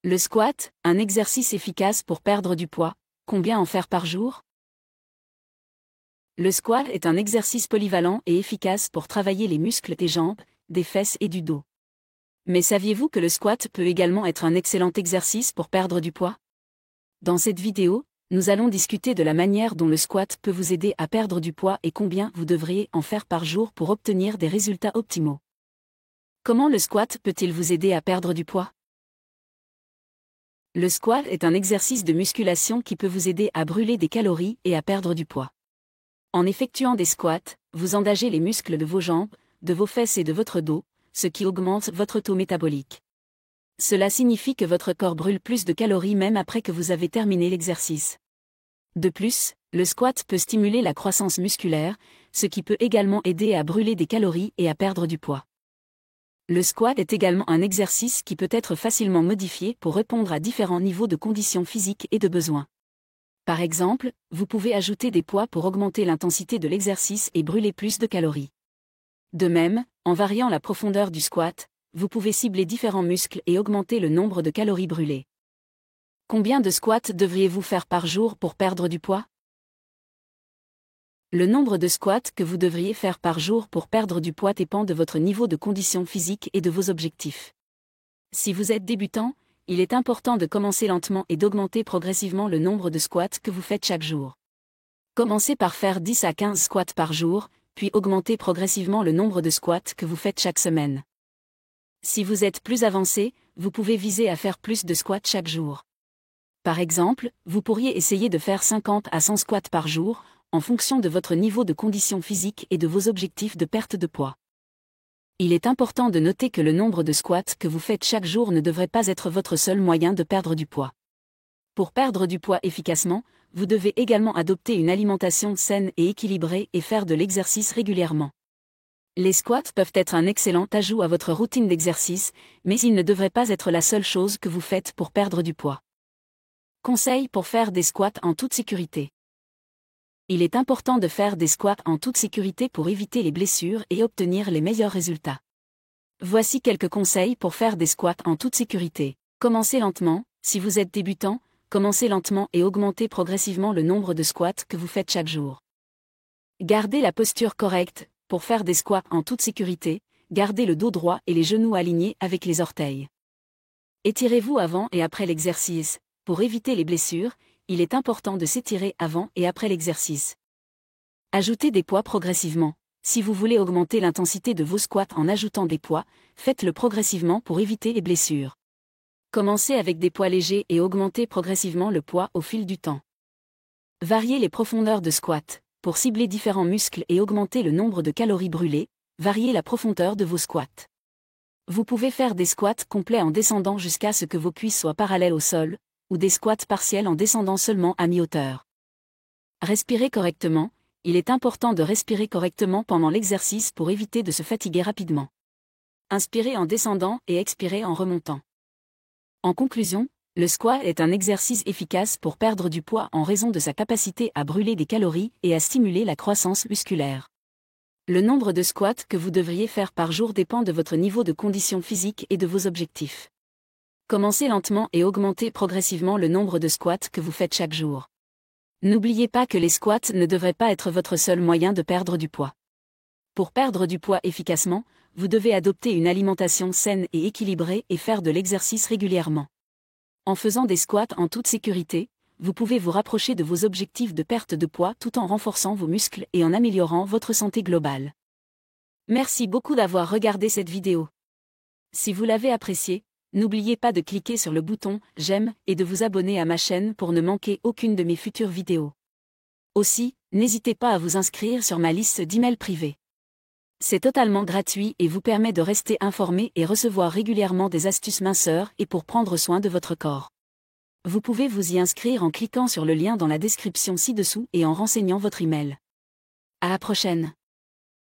Le squat, un exercice efficace pour perdre du poids, combien en faire par jour? Le squat est un exercice polyvalent et efficace pour travailler les muscles des jambes, des fesses et du dos. Mais saviez-vous que le squat peut également être un excellent exercice pour perdre du poids? Dans cette vidéo, nous allons discuter de la manière dont le squat peut vous aider à perdre du poids et combien vous devriez en faire par jour pour obtenir des résultats optimaux. Comment le squat peut-il vous aider à perdre du poids? Le squat est un exercice de musculation qui peut vous aider à brûler des calories et à perdre du poids. En effectuant des squats, vous engagez les muscles de vos jambes, de vos fesses et de votre dos, ce qui augmente votre taux métabolique. Cela signifie que votre corps brûle plus de calories même après que vous avez terminé l'exercice. De plus, le squat peut stimuler la croissance musculaire, ce qui peut également aider à brûler des calories et à perdre du poids. Le squat est également un exercice qui peut être facilement modifié pour répondre à différents niveaux de conditions physiques et de besoins. Par exemple, vous pouvez ajouter des poids pour augmenter l'intensité de l'exercice et brûler plus de calories. De même, en variant la profondeur du squat, vous pouvez cibler différents muscles et augmenter le nombre de calories brûlées. Combien de squats devriez-vous faire par jour pour perdre du poids? Le nombre de squats que vous devriez faire par jour pour perdre du poids dépend de votre niveau de condition physique et de vos objectifs. Si vous êtes débutant, il est important de commencer lentement et d'augmenter progressivement le nombre de squats que vous faites chaque jour. Commencez par faire 10 à 15 squats par jour, puis augmentez progressivement le nombre de squats que vous faites chaque semaine. Si vous êtes plus avancé, vous pouvez viser à faire plus de squats chaque jour. Par exemple, vous pourriez essayer de faire 50 à 100 squats par jour, en fonction de votre niveau de condition physique et de vos objectifs de perte de poids. Il est important de noter que le nombre de squats que vous faites chaque jour ne devrait pas être votre seul moyen de perdre du poids. Pour perdre du poids efficacement, vous devez également adopter une alimentation saine et équilibrée et faire de l'exercice régulièrement. Les squats peuvent être un excellent ajout à votre routine d'exercice, mais ils ne devraient pas être la seule chose que vous faites pour perdre du poids. Conseils pour faire des squats en toute sécurité. Il est important de faire des squats en toute sécurité pour éviter les blessures et obtenir les meilleurs résultats. Voici quelques conseils pour faire des squats en toute sécurité. Commencez lentement. Si vous êtes débutant, commencez lentement et augmentez progressivement le nombre de squats que vous faites chaque jour. Gardez la posture correcte. Pour faire des squats en toute sécurité, gardez le dos droit et les genoux alignés avec les orteils. Étirez-vous avant et après l'exercice. Pour éviter les blessures, il est important de s'étirer avant et après l'exercice. Ajoutez des poids progressivement. Si vous voulez augmenter l'intensité de vos squats en ajoutant des poids, faites-le progressivement pour éviter les blessures. Commencez avec des poids légers et augmentez progressivement le poids au fil du temps. Variez les profondeurs de squat. Pour cibler différents muscles et augmenter le nombre de calories brûlées, variez la profondeur de vos squats. Vous pouvez faire des squats complets en descendant jusqu'à ce que vos cuisses soient parallèles au sol, ou des squats partiels en descendant seulement à mi-hauteur. Respirez correctement. Il est important de respirer correctement pendant l'exercice pour éviter de se fatiguer rapidement. Inspirez en descendant et expirez en remontant. En conclusion, le squat est un exercice efficace pour perdre du poids en raison de sa capacité à brûler des calories et à stimuler la croissance musculaire. Le nombre de squats que vous devriez faire par jour dépend de votre niveau de condition physique et de vos objectifs. Commencez lentement et augmentez progressivement le nombre de squats que vous faites chaque jour. N'oubliez pas que les squats ne devraient pas être votre seul moyen de perdre du poids. Pour perdre du poids efficacement, vous devez adopter une alimentation saine et équilibrée et faire de l'exercice régulièrement. En faisant des squats en toute sécurité, vous pouvez vous rapprocher de vos objectifs de perte de poids tout en renforçant vos muscles et en améliorant votre santé globale. Merci beaucoup d'avoir regardé cette vidéo. Si vous l'avez appréciée, n'oubliez pas de cliquer sur le bouton « J'aime » et de vous abonner à ma chaîne pour ne manquer aucune de mes futures vidéos. Aussi, n'hésitez pas à vous inscrire sur ma liste d'emails privés. C'est totalement gratuit et vous permet de rester informé et recevoir régulièrement des astuces minceurs et pour prendre soin de votre corps. Vous pouvez vous y inscrire en cliquant sur le lien dans la description ci-dessous et en renseignant votre email. À la prochaine.